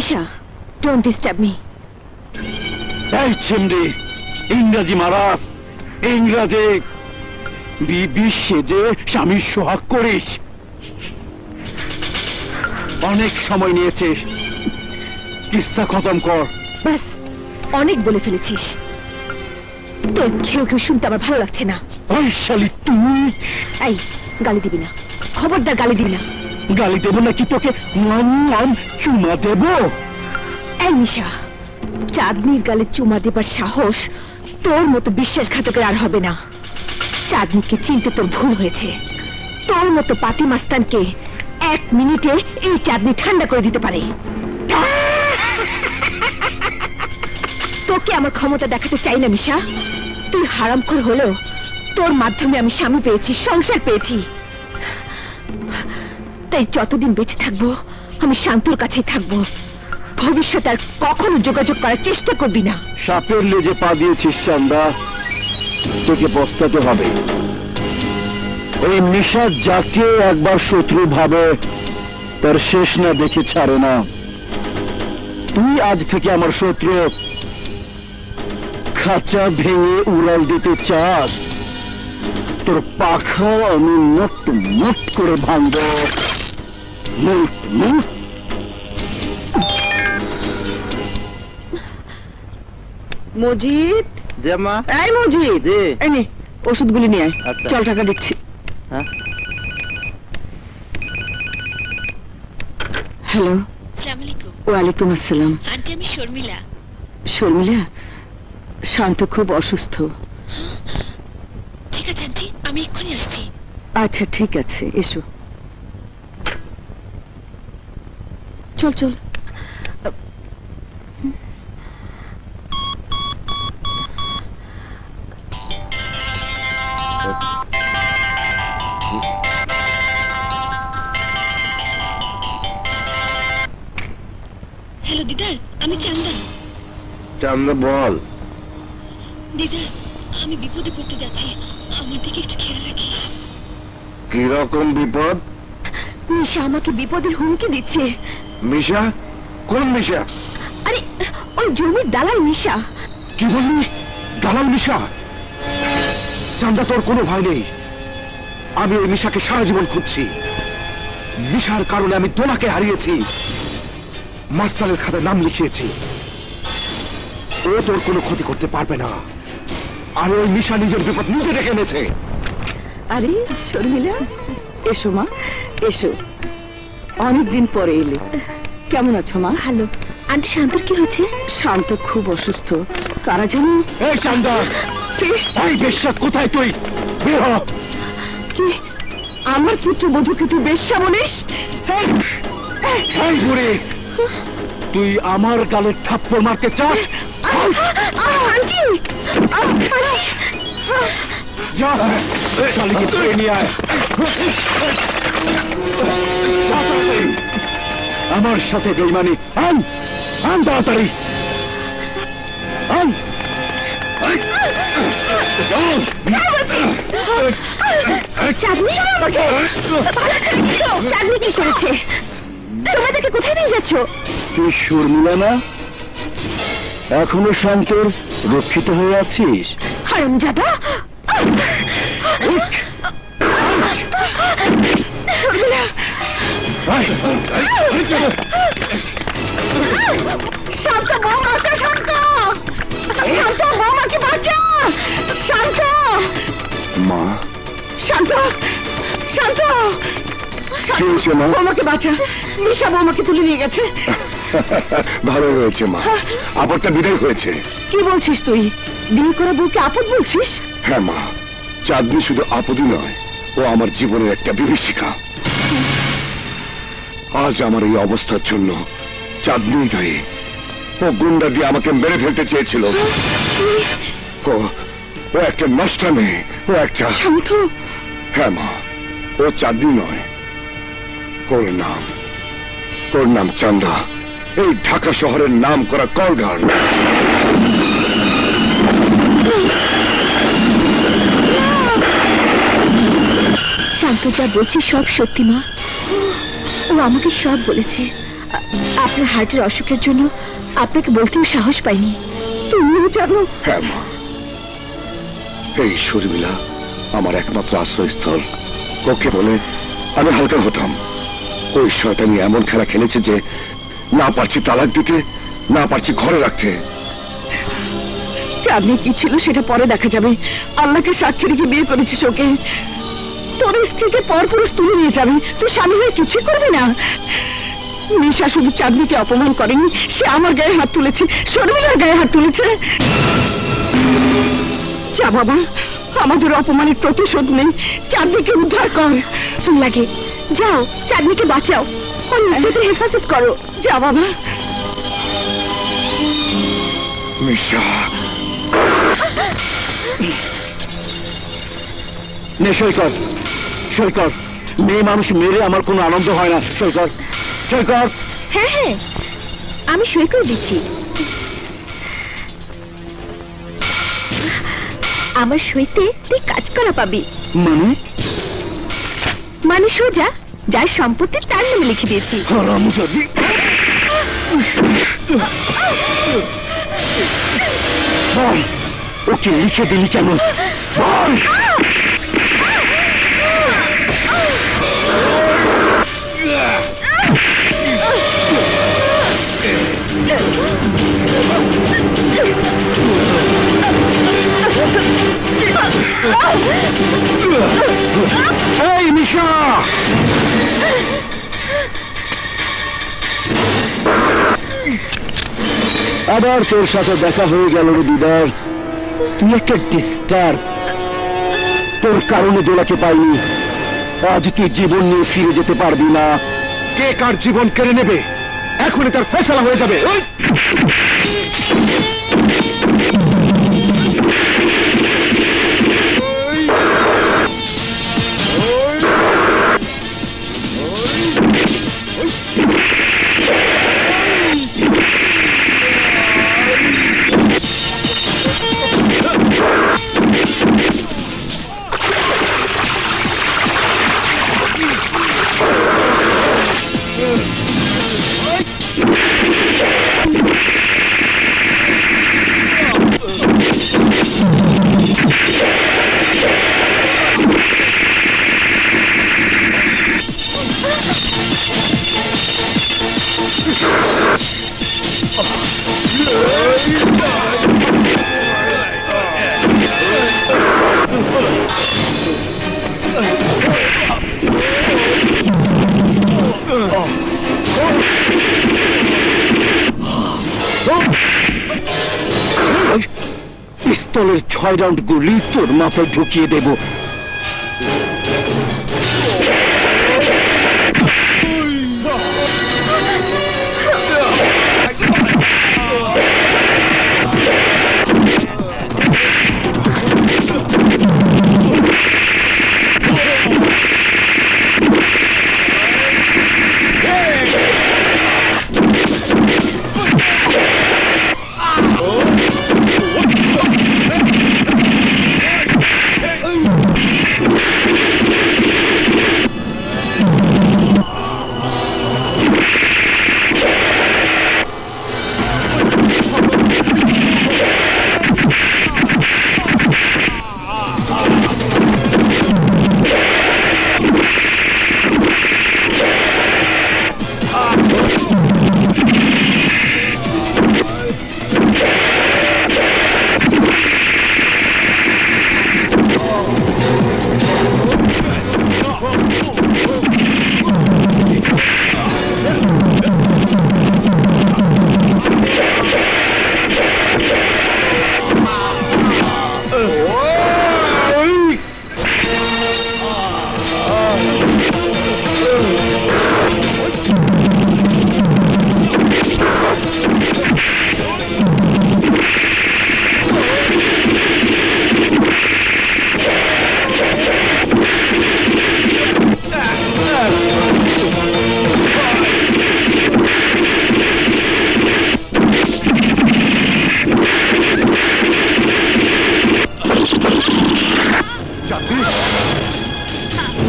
Speaker 4: মিশা, ডোন্ট ডিস্টার্ব মি।
Speaker 3: এই ছেমড়ি, ইংরাজি মারাস, ইংরাজি বিবি সেজে স্বামীর সোহাগ করিস। অনেক সময় নিয়েছিস, কিস্সা খতম কর।
Speaker 4: বাস, অনেক বলে ফেলেছিস। তোর ঘেউ ঘেউ শুনতে আমার ভালো লাগছে না।
Speaker 3: ওই শালি তুই!
Speaker 4: এই, গালি দিবি না, খবরদার গালি দিবি না।
Speaker 3: গালি দেব নাকি তোকে চুমা দেব?
Speaker 4: এই মিশা, চাঁদনির গালে চুমা দেবার সাহস তোর মতো বিশ্বাসঘাতকের আর হবে না। চাঁদনিকে চিনতে তোর ভুল হয়েছে। তোর মতো পাতি মাস্তানকে 1 মিনিটে এই চাঁদনি ঠান্ডা করে দিতে পারে। তোকে আমার ক্ষমতা দেখাতে চাই না মিশা। তুই হারামখোর হলেও তোর মাধ্যমে আমি স্বামী পেয়েছি, সংসার পেয়েছি। তাই যতদিন বেঁচে থাকবো আমি শান্তর কাছেই থাকবো। ভবিষ্যতে আর কখনো যোগাযোগ করার চেষ্টা করবি না।
Speaker 3: সাপের লেজে পা দিয়েছিস চান্দা, তোকে পস্তাতে হবে। এই মিশা যাকে একবার শত্রু ভাবে তার শেষ না দেখে ছাড়ে না। তুই আজ থেকে আমার শত্রু। খাঁচা ভেঙে উড়াল দিতে চাস? তোর পাখা আমি নট নট করে ভাঙব।
Speaker 2: মজিদ,
Speaker 6: যে মা,
Speaker 2: এই মজিদ,
Speaker 6: জি।
Speaker 2: এই নে ওষুধগুলি নিয়ে আয়।
Speaker 6: আচ্ছা।
Speaker 2: চল, টাকা দিচ্ছি।
Speaker 6: হ্যাঁ?
Speaker 2: হ্যালো।
Speaker 4: আসসালামু আলাইকুম।
Speaker 2: ওয়ালাইকুম আসসালাম।
Speaker 4: আন্টি, আমি শর্মিলা।
Speaker 2: শর্মিলা, শান্ত খুব অসুস্থ।
Speaker 4: ঠিক আছে আন্টি, আমি এক্ষুনি আসছি।
Speaker 2: আচ্ছা ঠিক আছে, এসো। চল চল।
Speaker 4: হ্যালো দিদার, আমি চান্দা।
Speaker 1: চান্দা বল।
Speaker 4: দিদার, আমি বিপদে পড়তে যাচ্ছি, আমার দিকে একটু খেয়াল রাখিস।
Speaker 1: কিরকম বিপদ?
Speaker 4: মিশা আমাকে বিপদের হুমকি দিচ্ছে।
Speaker 1: মিশা? কোন মিশা?
Speaker 4: আরে, ওই জমির দালাল মিশা।
Speaker 1: কি বললি? দালাল মিশা? চান্দা, তোর কোনো ভয় নেই। আমি ওই মিশাকে সারা জীবন খুঁজছি। মিশার কারণে আমি দোলাকে হারিয়েছি, মাস্টারের খাতায় নাম লিখিয়েছি। ও তোর কোনো ক্ষতি করতে পারবে না। আর ওই মিশা নিজের বিপদ নিজে ডেকে এনেছে।
Speaker 2: আরে শর্মিলা, এসো মা, এসো। অনেকদিন পরে এলে। কেমন আছো মা?
Speaker 4: ভালো। আন্টি, শান্তর কি হয়েছে?
Speaker 2: শান্ত খুব অসুস্থ। কারা জানো?
Speaker 3: এই চান্দা, এই বেশ্যা কোথায় তুই? বের হ।
Speaker 2: কি? আমার পুত্রবধূকে তুই বেশ্যা বলিস?
Speaker 3: এই বুড়ি, তুই আমার গালে থাপ্পড় মারতে চাস?
Speaker 4: আন্টি,
Speaker 3: যা, শালিকে ধরে নিয়ে আয়। আমার সাথে বেইমানি, আন আন তাড়াতাড়ি আন।
Speaker 4: চাঁদনি, আমাকে চাঁদনি কি করেছে? তোমাদেরকে কোথায় নিয়ে যাচ্ছ?
Speaker 3: তুই শর্মিলা না? এখনো শান্তর রক্ষিত হয়ে আছিস?
Speaker 4: হারামজাদা! শান্ত বৌমাকে, শান্ত শান্ত বৌমাকে বাঁচা! শান্ত,
Speaker 1: মা,
Speaker 4: শান্ত, শান্ত!
Speaker 1: কি হয়েছে মা?
Speaker 2: বৌমাকে বাঁচা। মিশা বৌমাকে তুলে নিয়ে গেছে।
Speaker 1: ভালো হয়েছে মা, আপদটা বিদায় হয়েছে।
Speaker 2: কি বলছিস তুই? বিয়ে করা বউকে আপদ বলছিস?
Speaker 1: হ্যাঁ মা, চাঁদনি শুধু আপদই নয়, ও আমার জীবনের একটা বিভীষিকা। আজ আমার এই অবস্থার জন্য চাঁদনি দায়ী। ও গুন্ডা দিয়ে আমাকে মেরে ফেলতে চেয়েছিল। ও একটা নষ্টা মেয়ে, ও একটা।
Speaker 2: শান্ত,
Speaker 1: হ্যাঁ মা, ও চাঁদনি নয়, ওর নাম চান্দা। এই ঢাকা শহরের নাম করা কলগার।
Speaker 4: শান্ত যা বলছে সব সত্যি মা। ও আমাকে সব বলেছে। আপনার হার্টের অসুখের জন্য আপনাকে বলতেও সাহস পাইনি।
Speaker 2: তুমিও জানো?
Speaker 1: হ্যাঁ মা, এই শর্মিলা আমার একমাত্র আশ্রয়স্থল। ওকে বলে আমি হালকা হতাম। ওই শয়তানি এমন খেলা খেলেছে যে না পারছি তালাক দিতে, না পারছি ঘরে রাখতে।
Speaker 2: চাঁদনি কি ছিল সেটা পরে দেখা যাবে। আল্লাহকে সাক্ষী রেখে বিয়ে করেছিস ওকে। তোর স্ত্রীকে পরপুরুষ তুলে নিয়ে যাবে, তুই স্বামী হয়ে কিছুই করবি না। নিশা শুধু চাঁদনিকে অপমান করেনি, সে আমার গায়ে হাত তুলেছে, শর্মিলার গায়ে হাত তুলেছে। যা বাবা, আমাদের অপমানের প্রতিশোধ নেই, চাঁদনিকে উদ্ধার কর।
Speaker 4: লাগে যাও, চাঁদনিকে বাঁচাও, ওর ইজ্জতের হেফাজত করো।
Speaker 2: যা বাবা।
Speaker 1: মিশা,
Speaker 3: নে সৈকত, সৈকত, মেয়ে মানুষ মেরে আমার কোনো আনন্দ হয় না। সৈকত, সৈকত।
Speaker 4: হ্যাঁ হ্যাঁ, আমি সই করে দিচ্ছি। আমার সইতে তুই কাজ করা পাবি। মানে সোজা যার সম্পত্তি তার নামে লিখে দিয়েছি।
Speaker 3: হারামজাদি। বল, ওকে লিখে দিলি কেন? বল। এই নিশা, আবার তোর সাথে দেখা হয়ে গেল রে দিদার। তুই একটা ডিস্টার্ব। তোর কারণে দোলাকে পাইনি। আজ তুই জীবন নিয়ে ফিরে যেতে পারবি না। কে কার জীবন কেড়ে নেবে এখনই তার ফয়সালা হয়ে যাবে। পিস্তলের 6 রাউন্ড গুলি তোর মাথায় ঢুকিয়ে দেব।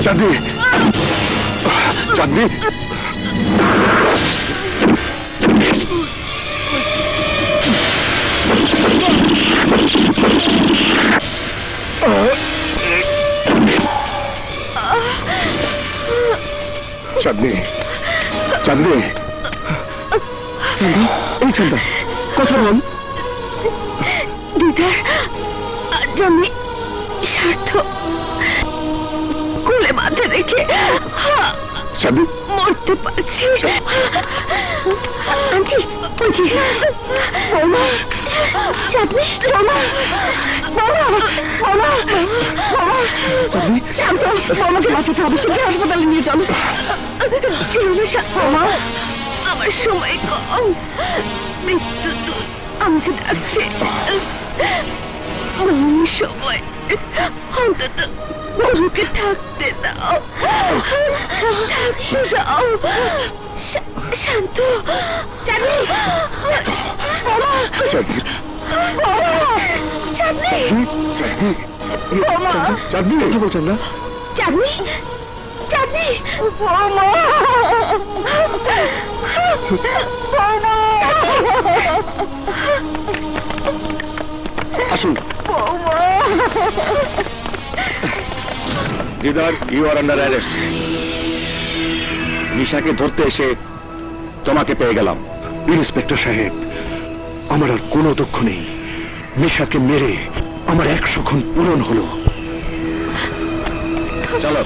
Speaker 1: চাঁদনি, চাঁদনি, চাঁদনি চাঁদনি চাঁদনি, এই চাঁদা কথা বল।
Speaker 4: দিদার আজ আমি স্বার্থ কোলে মাথা রেখে
Speaker 1: চাঁদনি,
Speaker 4: মরতে পারছি। আন্টি বুঝি বৌমা, চাঁদনি বৌমা, বৌমা, বৌমা, বৌমা,
Speaker 1: চাঁদনি,
Speaker 2: শান্ত, বৌমাকে বাঁচাতে হবে, শিগগির হাসপাতালে নিয়ে চলো।
Speaker 4: বৌমা, আমার সময় কম, মৃত্যু দূত আমাকে ডাকছে। মরণের সময় অন্তত বউকে থাকতে দাও, থাকতে দাও। শান্ত, চাঁদনি, বৌমা,
Speaker 1: চাঁদনি,
Speaker 4: চাঁদনি,
Speaker 1: চাঁদনি,
Speaker 4: বৌমা,
Speaker 1: চাঁদনি, কথা বলছেন না?
Speaker 4: চাঁদনি, চাঁদনি, বৌমা, বৌমা,
Speaker 1: আসুন।
Speaker 4: বৌমা।
Speaker 3: দিদার, ইউ আর আন্ডার অ্যারেস্ট। নিশাকে ধরতে এসে তোমাকে পেয়ে গেলাম।
Speaker 1: ইন্সপেক্টর সাহেব, আমার আর কোনো দুঃখ নেই। মিশাকে মেরে আমার 100 খুন পূরণ হলো।
Speaker 3: চলো।